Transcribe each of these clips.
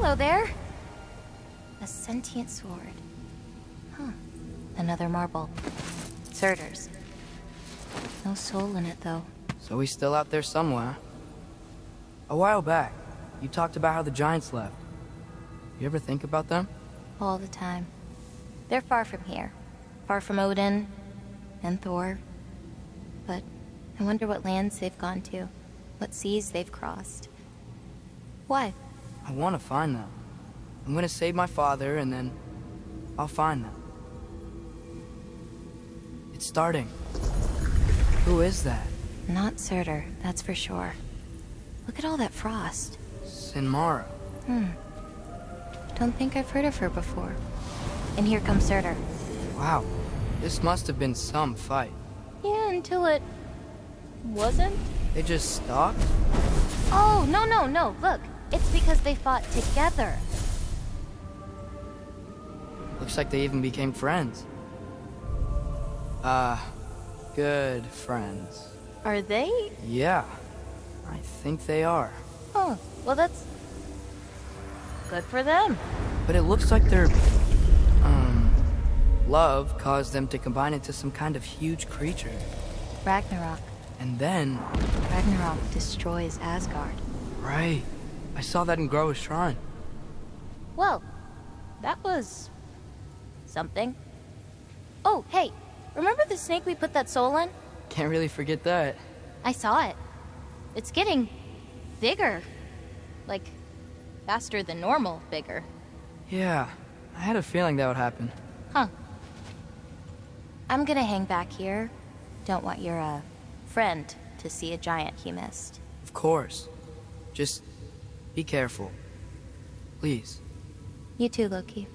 Hello there. A sentient sword. Huh. Another marble. Surtur's. No soul in it, though. So he's still out there somewhere. A while back, you talked about how the giants left. You ever think about them? All the time. They're far from here. Far from Odin and Thor. But I wonder what lands they've gone to. What seas they've crossed. Why? I want to find them. I'm gonna save my father, and then I'll find them. It's starting. Who is that? Not Surtur, that's for sure. Look at all that frost. Sinmara. Don't think I've heard of her before. And here comes Surtur. Wow. This must have been some fight. Yeah, until it... wasn't? They just stopped? Oh, no. Look, it's because they fought together. Looks like they even became friends. Good friends. Are they? Yeah, I think they are. Oh, well that's... good for them. But it looks like their, love caused them to combine into some kind of huge creature. Ragnarok. And then... Ragnarok destroys Asgard. Right. I saw that in Groa's shrine. Well, that was... something. Oh, hey, remember the snake we put that soul in? Can't really forget that. I saw it. It's getting... bigger. Like, faster than normal bigger. Yeah, I had a feeling that would happen. Huh. I'm gonna hang back here. Don't want your, friend to see a giant he missed. Of course. Just be careful. Please. You too, Loki.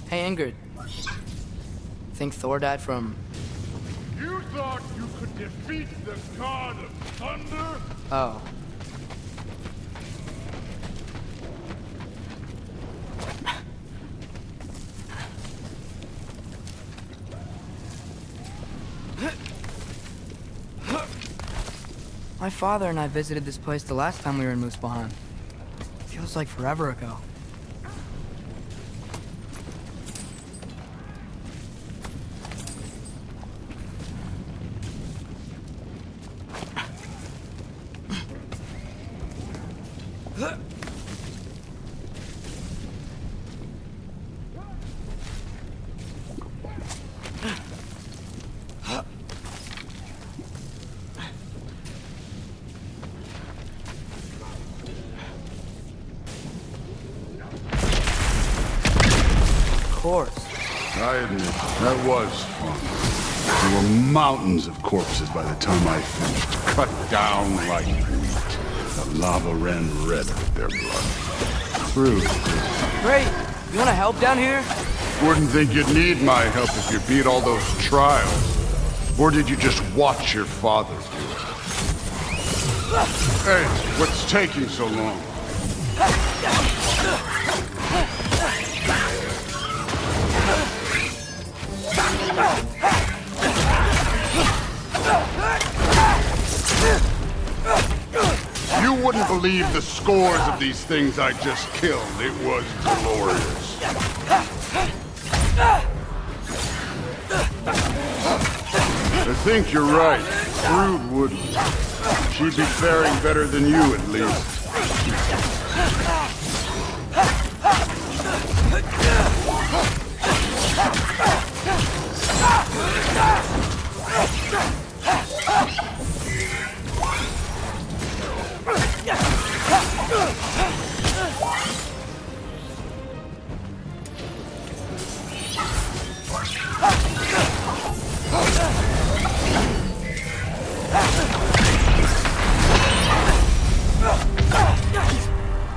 Hey, Ingrid. Think Thor died from... You thought you could defeat the god of thunder? Oh. My father and I visited this place the last time we were in Muspelheim. Feels like forever ago. I admit, that was fun. There were mountains of corpses by the time I finished, cut down like wheat. The lava ran red with their blood. True. Great! You wanna help down here? Wouldn't think you'd need my help if you beat all those trials. Or did you just watch your father do it? Hey, what's taking so long? You wouldn't believe the scores of these things I just killed. It was glorious. I think you're right. Brood wouldn't. She'd be faring better than you, at least.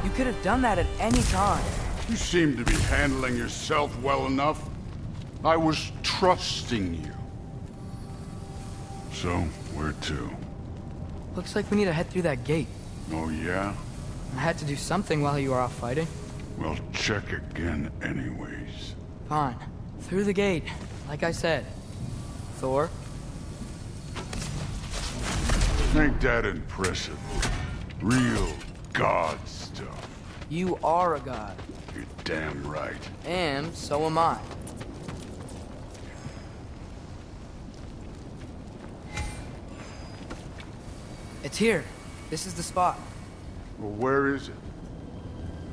You could have done that at any time. You seem to be handling yourself well enough. I was trusting you. So, where to? Looks like we need to head through that gate. Oh, yeah? I had to do something while you were off fighting. Well, check again anyways. Fine. Through the gate, like I said. Thor? Ain't that impressive? Real god stuff. You are a god. You're damn right. And so am I. It's here. This is the spot. Well, where is it?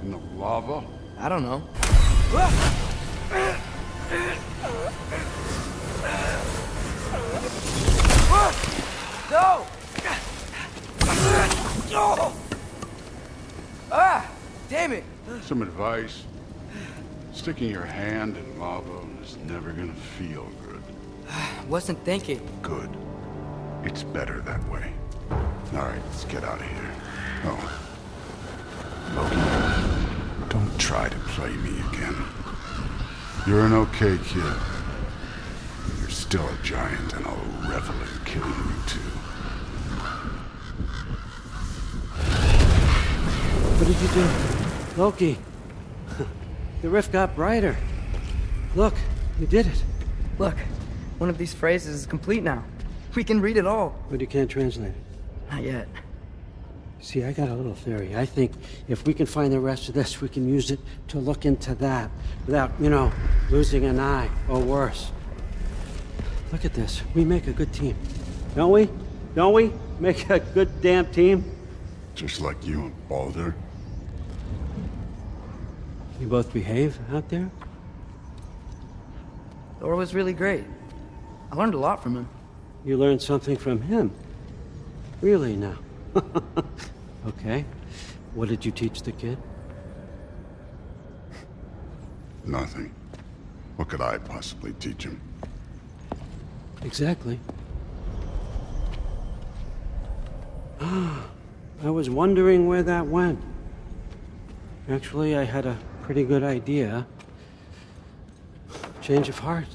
In the lava? I don't know. No! Ah! Damn it! Some advice. Sticking your hand in lava is never gonna feel good. Wasn't thinking. Good. It's better that way. Alright, let's get out of here. Oh. Loki, don't try to play me again. You're an okay kid. You're still a giant, and I'll revel in killing you too. What did you do? Loki! The rift got brighter. Look, you did it. Look, one of these phrases is complete now. We can read it all. But you can't translate it. Not yet. See, I got a little theory. I think if we can find the rest of this, we can use it to look into that without, losing an eye or worse. Look at this. We make a good team. Don't we? Don't we? Make a good damn team? Just like you and Baldur. You both behave out there? Thor was really great. I learned a lot from him. You learned something from him? Really now? Okay. What did you teach the kid? Nothing. What could I possibly teach him? Exactly. I was wondering where that went. Actually, I had a pretty good idea. Change of heart.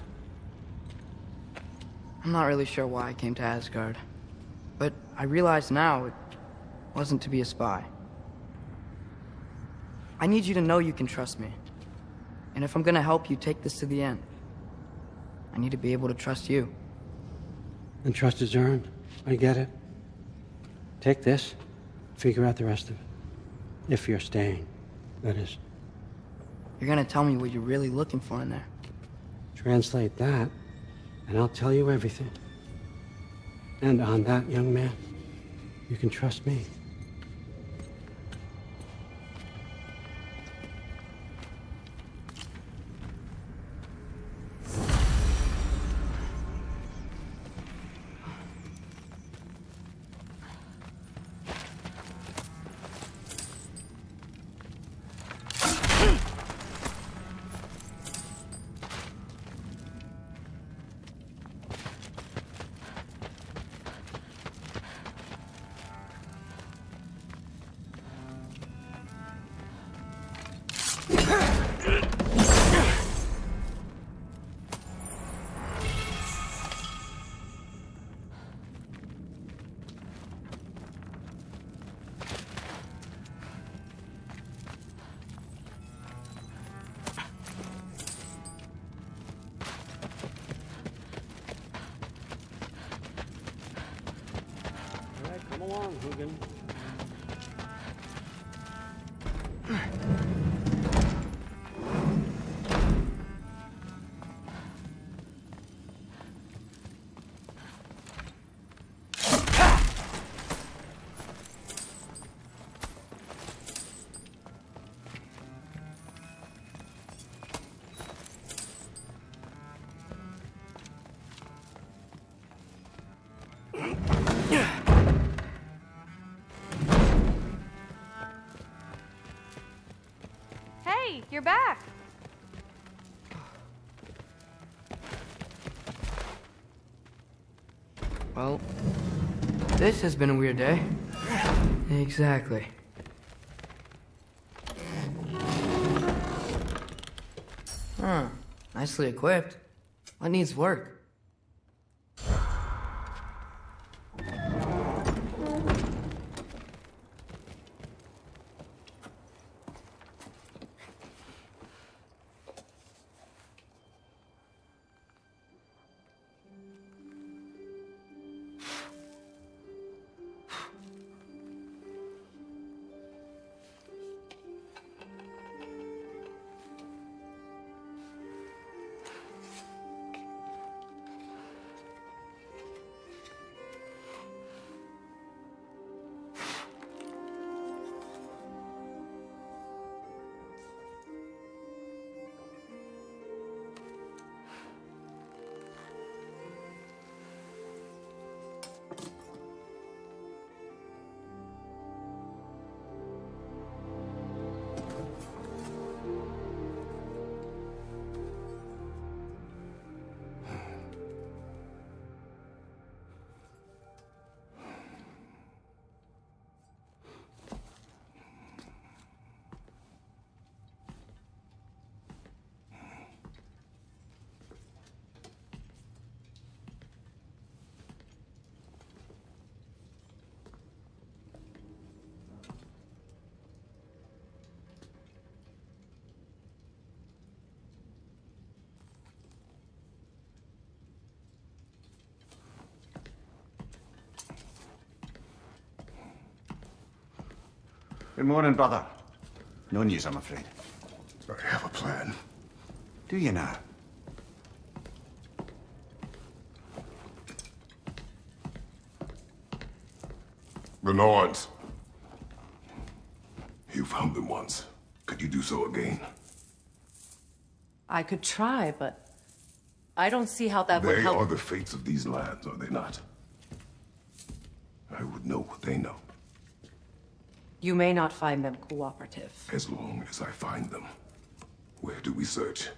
I'm not really sure why I came to Asgard. But I realize now it wasn't to be a spy. I need you to know you can trust me. And if I'm gonna help you take this to the end, I need to be able to trust you. And trust is earned. I get it. Take this, figure out the rest of it. If you're staying, that is. You're gonna tell me what you're really looking for in there. Translate that, and I'll tell you everything. And on that, young man, you can trust me. All right, come along, Hugin. Hey, you're back. Well, this has been a weird day. Exactly. Huh. Nicely equipped. What needs work? Good morning, brother. No news, I'm afraid. I have a plan. Do you now? The Nords. You found them once. Could you do so again? I could try, but I don't see how that would They help. are the fates of these lands, are they not? I would know what they know, You may not find them cooperative. as long as I find them. Where do we search?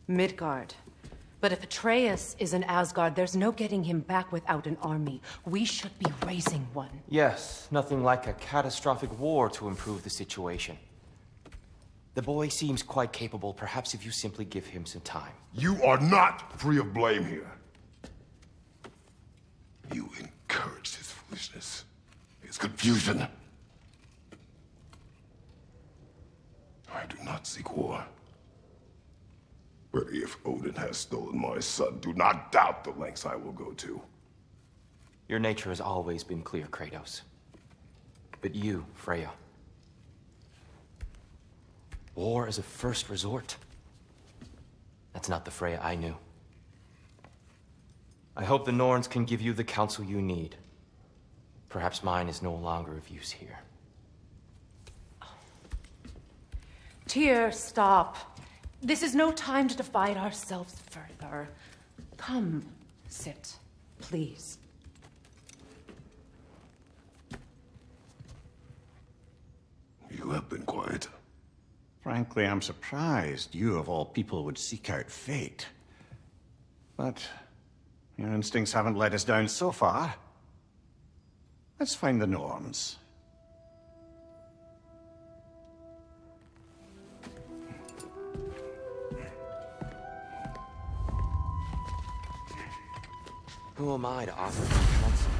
Midgard. But if Athreus is in Asgard, there's no getting him back without an army. We should be raising one. Yes, nothing like a catastrophic war to improve the situation. The boy seems quite capable, perhaps if you simply give him some time. You are not free of blame here. You encouraged his foolishness, his confusion. I do not seek war. But if Odin has stolen my son, do not doubt the lengths I will go to. Your nature has always been clear, Kratos. But you, Freya. War is a first resort. That's not the Freya I knew. I hope the Norns can give you the counsel you need. Perhaps mine is no longer of use here. Tyr, stop. This is no time to divide ourselves further. Come, sit, please. You have been quiet. Frankly, I'm surprised you, of all people, would seek out fate. But your instincts haven't let us down so far. Let's find the Norns. Who am I to offer him counsel?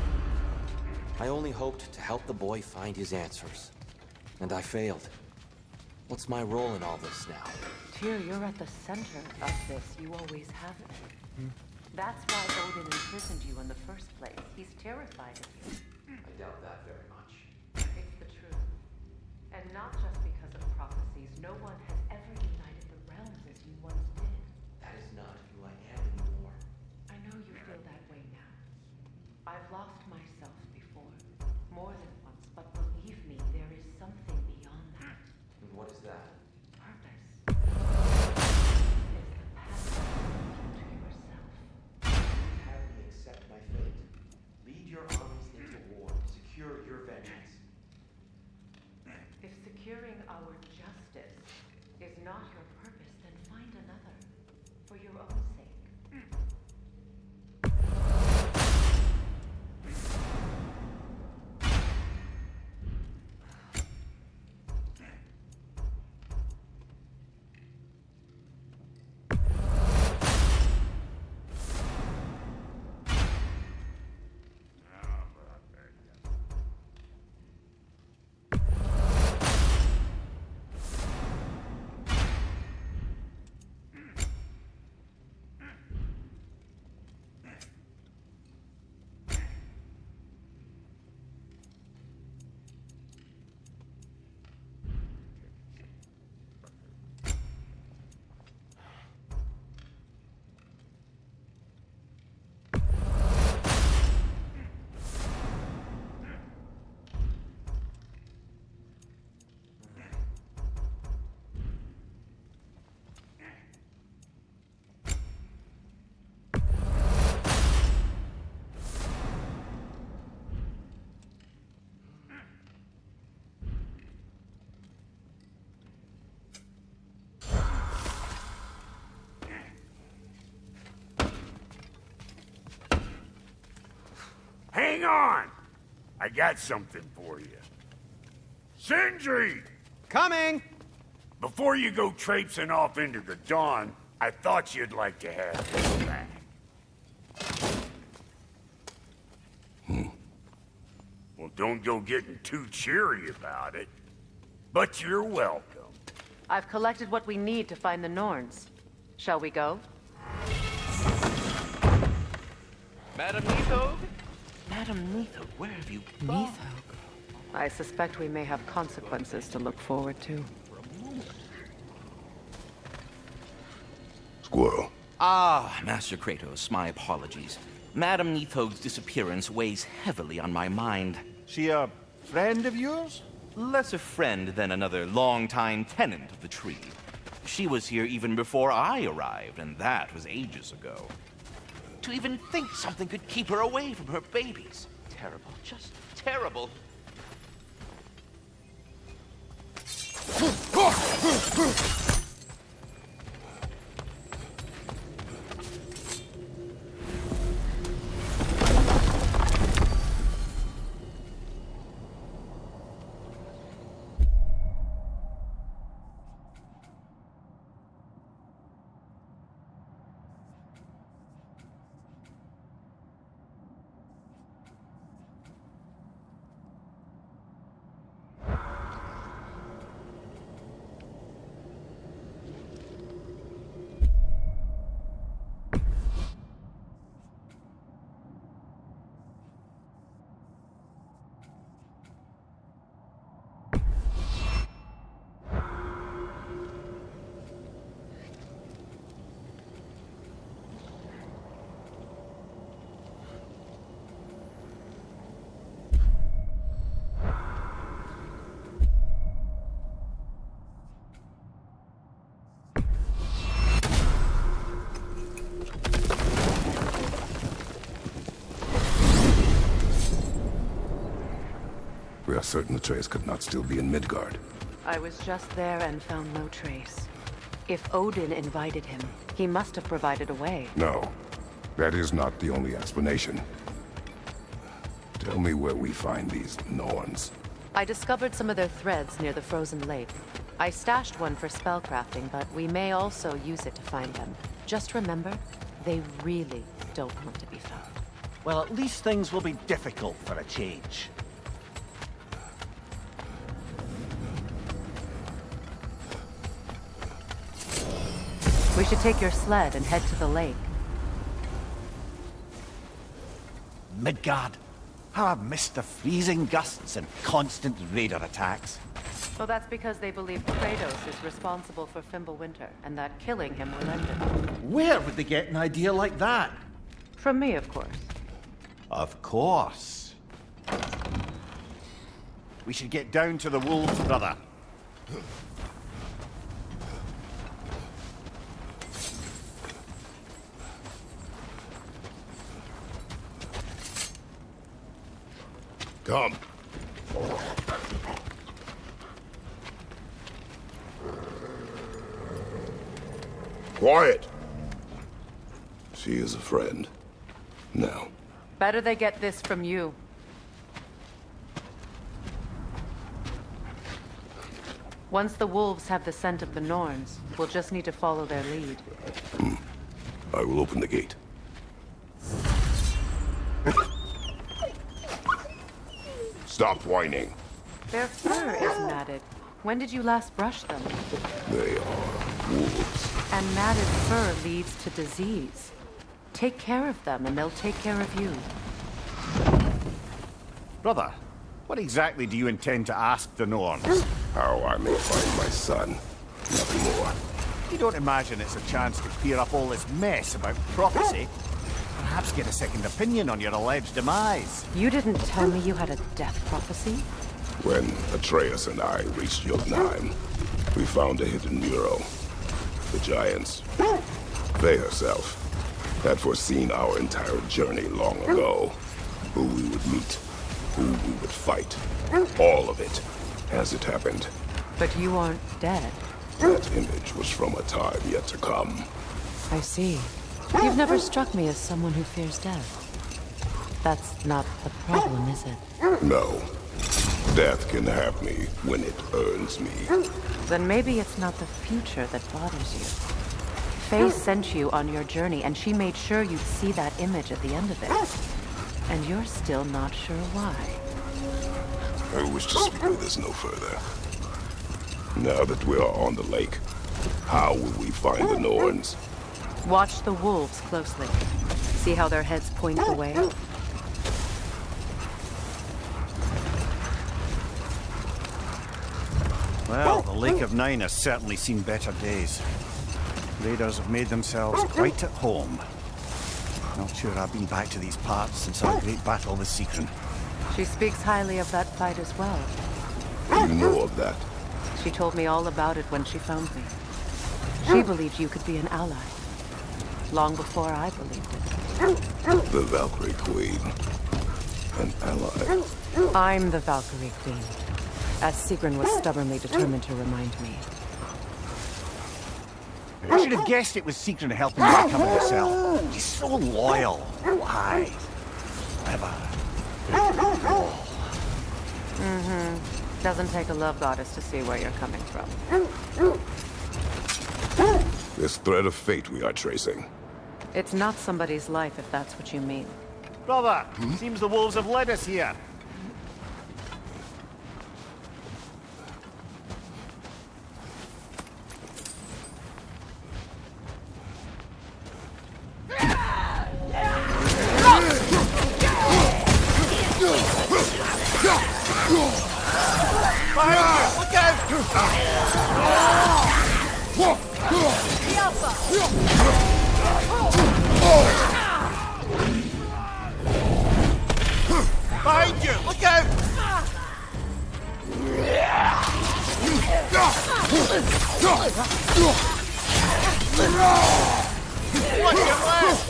I only hoped to help the boy find his answers. And I failed. What's my role in all this now? Tyr, you're at the center of this. You always have been. That's why Odin imprisoned you in the first place. He's terrified of you. I doubt that very much. It's the truth. And not just because of prophecies. No one has ever united the realms as you once did. That is not who I am anymore. I know you feel that way now. I've lost myself before. More than once, but believe me, there is something beyond that. And what is that? Purpose. It's the path to yourself. Have me accept my fate. Lead your armies into war. Secure your vengeance. If securing our justice is not your purpose, then find another. For your own sake. Hang on! I got something for you. Sindri! Coming! Before you go traipsing off into the dawn, I thought you'd like to have this back. Well, don't go getting too cheery about it. But you're welcome. I've collected what we need to find the Norns. Shall we go? Madam Neathog? Madam Neathog, where have you gone? I suspect we may have consequences to look forward to. Squirrel. Ah, Master Kratos, my apologies. Madame Nitho's disappearance weighs heavily on my mind. She a friend of yours? Less a friend than another long-time tenant of the tree. She was here even before I arrived, and that was ages ago. To even think something could keep her away from her babies. Terrible, just terrible. We are certain Athreus could not still be in Midgard. I was just there and found no trace. If Odin invited him, he must have provided a way. No, that is not the only explanation. Tell me where we find these Norns. I discovered some of their threads near the frozen lake. I stashed one for spellcrafting, but we may also use it to find them. Just remember, they really don't want to be found. Well, at least things will be difficult for a change. We should take your sled and head to the lake. Midgard. How I've missed the freezing gusts and constant raider attacks. Well, that's because they believe Kratos is responsible for Fimbulwinter, and that killing him will end it. Where would they get an idea like that? From me, of course. Of course. We should get down to the wolves, brother. Come. Quiet. She is a friend. Now. Better they get this from you. Once the wolves have the scent of the Norns, we'll just need to follow their lead. I will open the gate. Stop whining. Their fur is matted. When did you last brush them? They are wolves. And matted fur leads to disease. Take care of them, and they'll take care of you. Brother, what exactly do you intend to ask the Norns? How I may find my son. Nothing more. You don't imagine it's a chance to clear up all this mess about prophecy? Perhaps get a second opinion on your alleged demise. You didn't tell me you had a death prophecy? When Athreus and I reached Jotunheim, we found a hidden mural. The giants, Faye herself, had foreseen our entire journey long ago. Who we would meet, who we would fight. All of it, as it happened. But you aren't dead. That image was from a time yet to come. I see. You've never struck me as someone who fears death. That's not the problem, is it? No. Death can have me when it earns me. Then maybe it's not the future that bothers you. Faye sent you on your journey, and she made sure you'd see that image at the end of it. And you're still not sure why. I wish to speak of this no further. Now that we are on the lake, how will we find the Norns? Watch the wolves closely. See how their heads point the way? Well, the Lake of Nine has certainly seen better days. Raiders have made themselves quite at home. Not sure I've been back to these parts since our great battle with Seekron. She speaks highly of that fight as well. You know of that? She told me all about it when she found me. She believed you could be an ally. Long before I believed it. The Valkyrie Queen. An ally. I'm the Valkyrie Queen, as Seekron was stubbornly determined to remind me. I should have guessed it was Seekron helping you recover yourself. She's so loyal. Why? Clever. Doesn't take a love goddess to see where you're coming from. This thread of fate we are tracing. It's not somebody's life, if that's what you mean. Brother, seems the wolves have led us here. Look out! Behind you! Look out! Watch your left!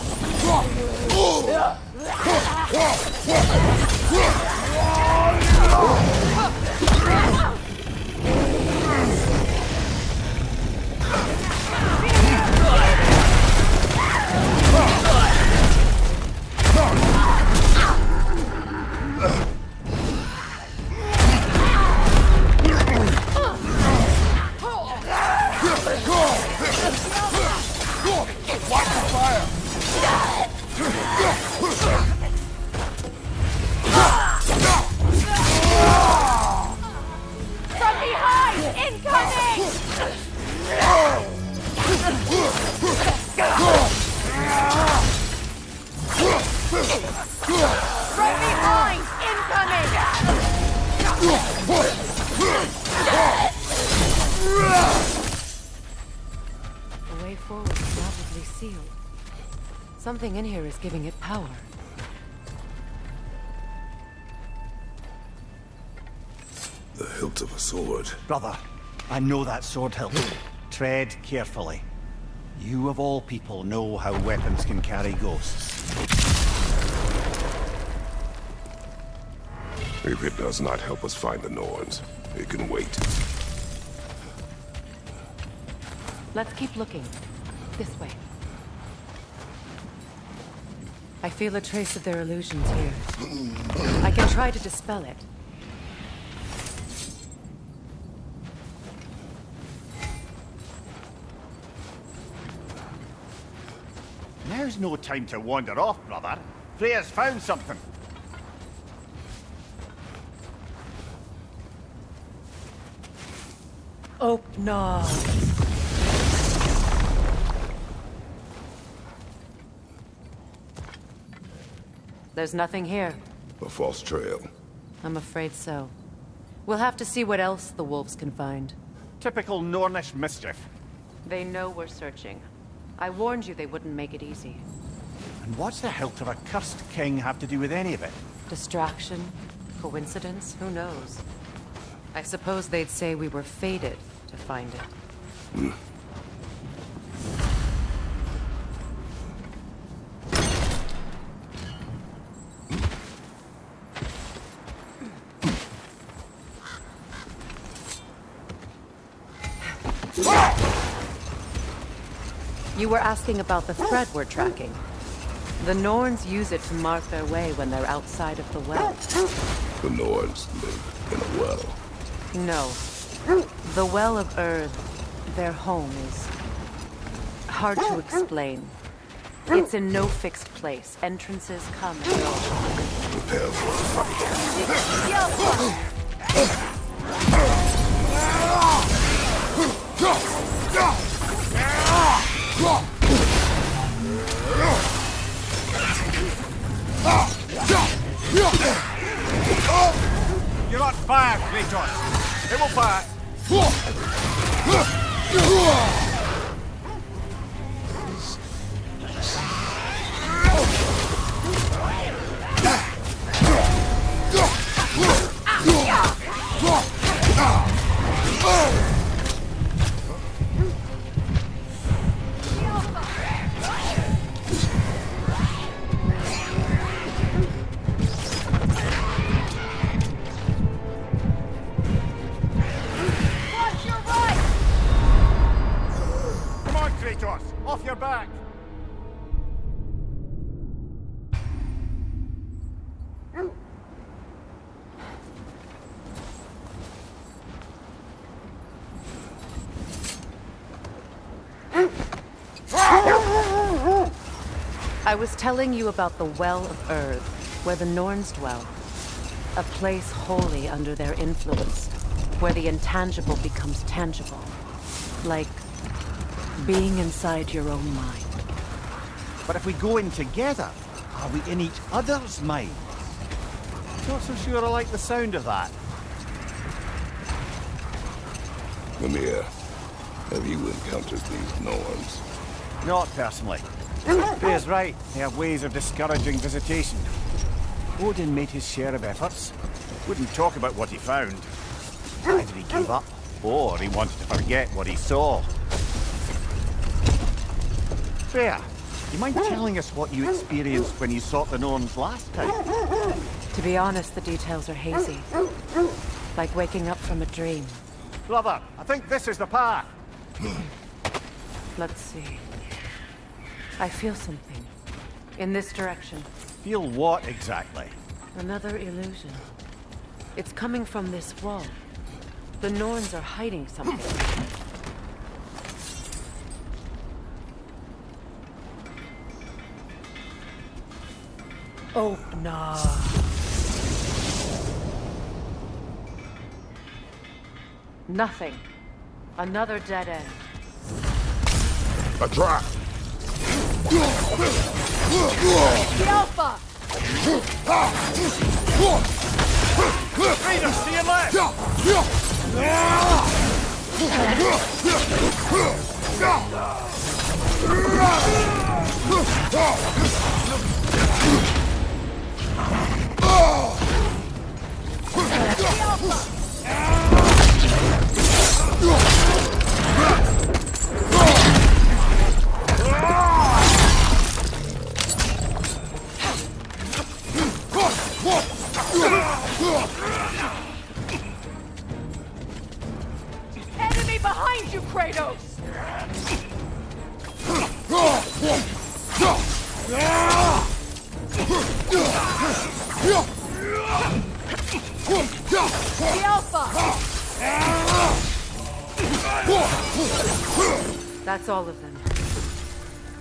From behind! Incoming! From behind! Incoming! The way forward is rapidly sealed. Something in here is giving it power. The hilt of a sword. Brother, I know that sword hilt. Tread carefully. You of all people know how weapons can carry ghosts. If it does not help us find the Norns, it can wait. Let's keep looking. This way. I feel a trace of their illusions here. I can try to dispel it. Now's no time to wander off, brother. Freya's found something. Oh, no. There's nothing here. A false trail. I'm afraid so. We'll have to see what else the wolves can find. Typical Nornish mischief. They know we're searching. I warned you they wouldn't make it easy. And what's the hilt of a cursed king have to do with any of it? Distraction? Coincidence? Who knows? I suppose they'd say we were fated to find it. You were asking about the thread we're tracking. The Norns use it to mark their way when they're outside of the well. The Norns live in a well. No. The Well of Earth, their home, is hard to explain. It's in no fixed place. Entrances come and go. Prepare for You're on fire, Kratos. It will pass. Watch your right! Come on, Kratos! Off your back! I was telling you about the Well of Earth, where the Norns dwell. A place wholly under their influence, where the intangible becomes tangible. Like being inside your own mind. But if we go in together, are we in each other's minds? Not so sure I like the sound of that. Mimir, have you encountered these Norns? Not personally. Freya's right. They have ways of discouraging visitation. Odin made his share of efforts. Wouldn't talk about what he found. Either he gave up, or he wanted to forget what he saw. Freya, you mind telling us what you experienced when you sought the Norns last time? To be honest, the details are hazy. Like waking up from a dream. Brother, I think this is the path. Let's see. I feel something. In this direction. Feel what exactly? Another illusion. It's coming from this wall. The Norns are hiding something. Oh, no. Nothing. Another dead end. A trap! The Alpha! Raiders, to your left! Enemy behind you, Kratos! The Alpha! That's all of them.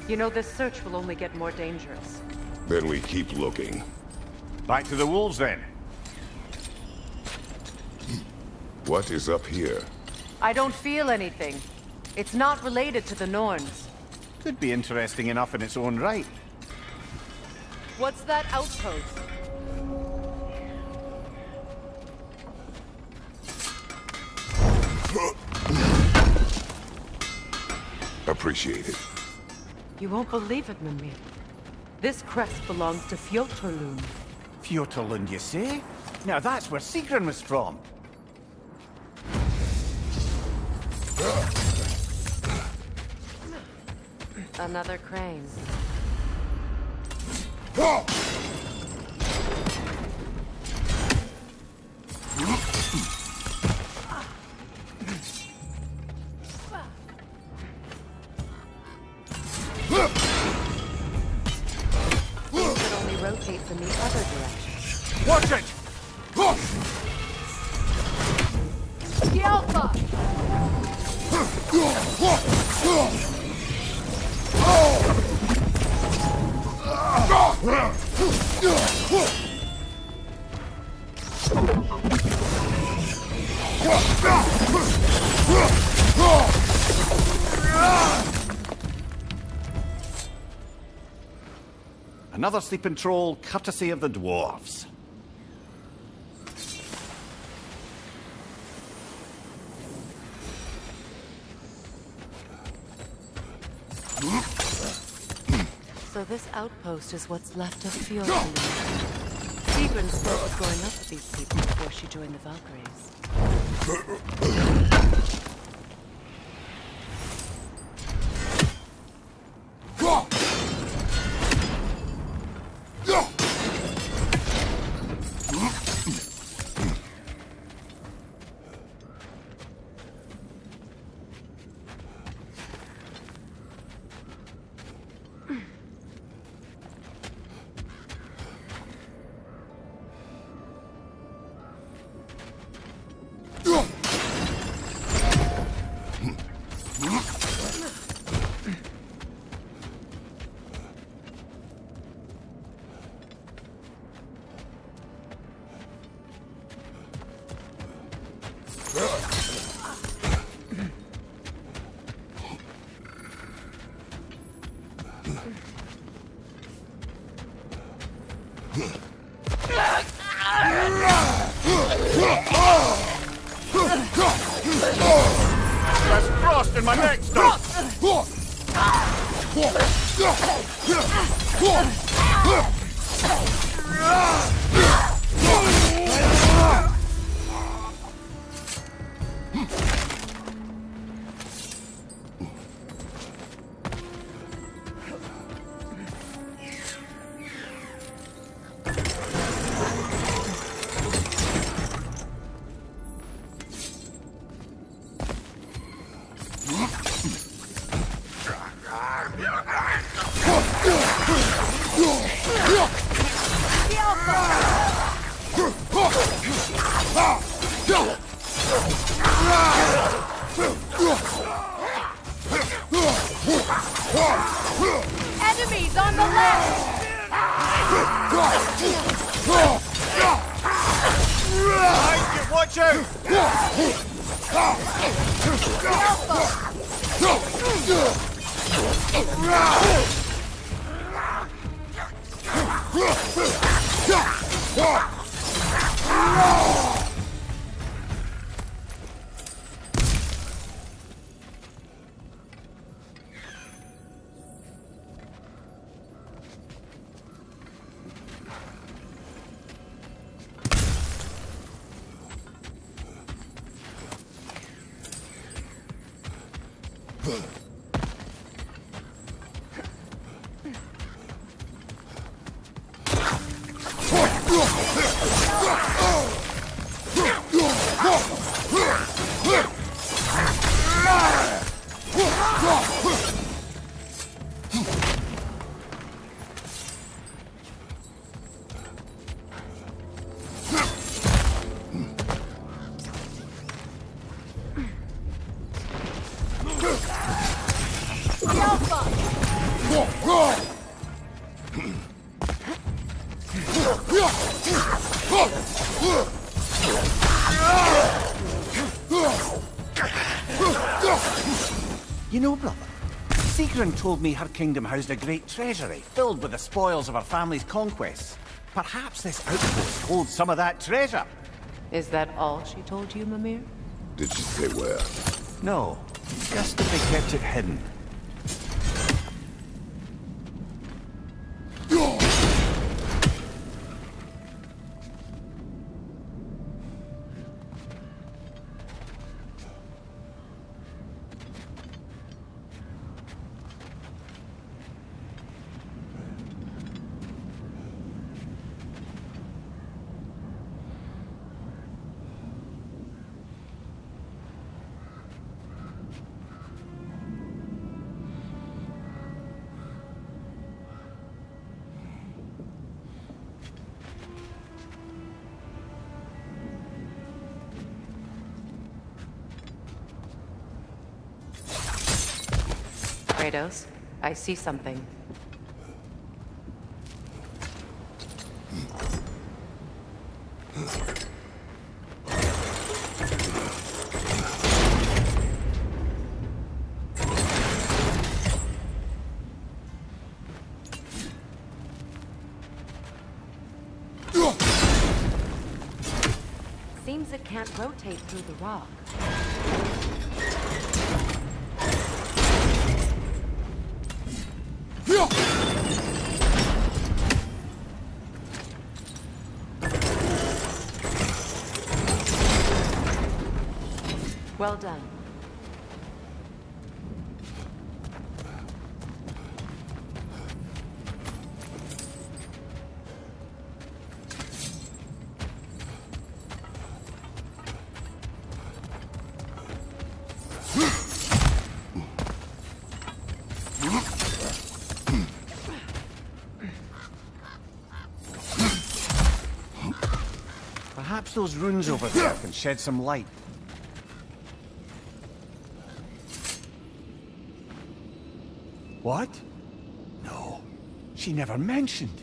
You know, this search will only get more dangerous. Then we keep looking. Back to the wolves, then. What is up here? I don't feel anything. It's not related to the Norns. Could be interesting enough in its own right. What's that outpost? Appreciate it. You won't believe it, Mimir. This crest belongs to Fjotorlund. Fjotorlund, you say? Now that's where Sigrun was from. Another crane. It only rotates in the other direction. Watch it! The Alpha! Another sleeping troll, courtesy of the dwarves. So this outpost is what's left of Fjordland. Sigrun spoke of going up with these people before she joined the Valkyries. There's frost in my neck, Stuff! Enemies on the left! Watch out! You know, brother, Sigrun told me her kingdom housed a great treasury filled with the spoils of her family's conquests. Perhaps this outpost holds some of that treasure. Is that all she told you, Mimir? Did she say where? No, just that they kept it hidden. Kratos, I see something. Seems it can't rotate through the rock. Well done. Perhaps those runes over there can shed some light. What? No, she never mentioned.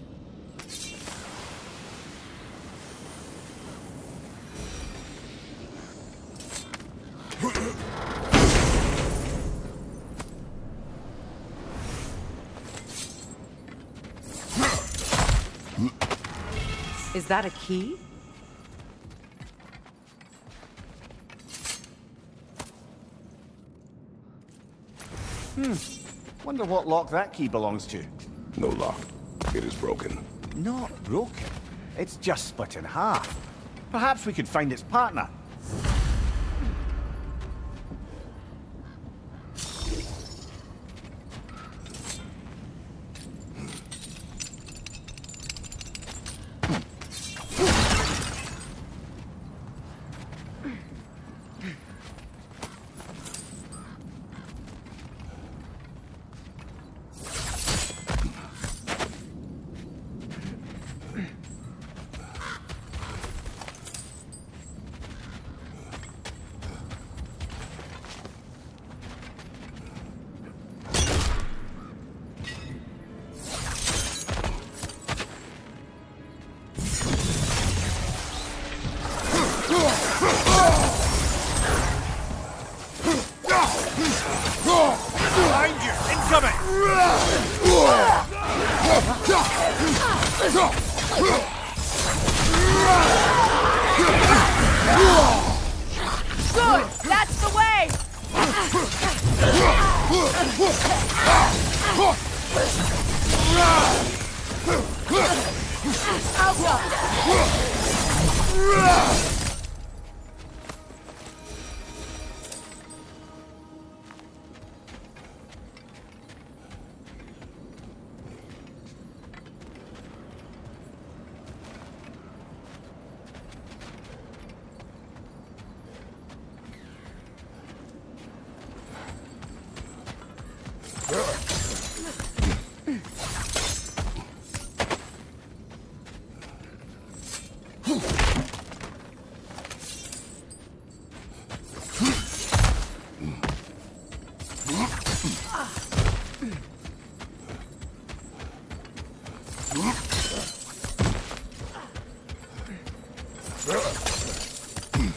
Is that a key? Wonder what lock that key belongs to. No lock. It is broken. Not broken. It's just split in half. Perhaps we could find its partner. Behind you! Incoming! Good! That's the way!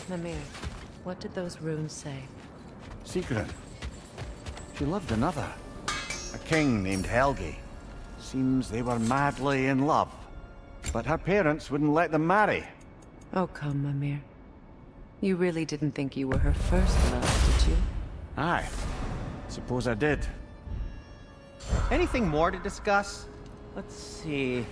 Mimir, what did those runes say? Secret. She loved another. A king named Helgi. Seems they were madly in love. But her parents wouldn't let them marry. Oh, come, Mimir. You really didn't think you were her first love, did you? Aye. Suppose I did. Anything more to discuss? Let's see.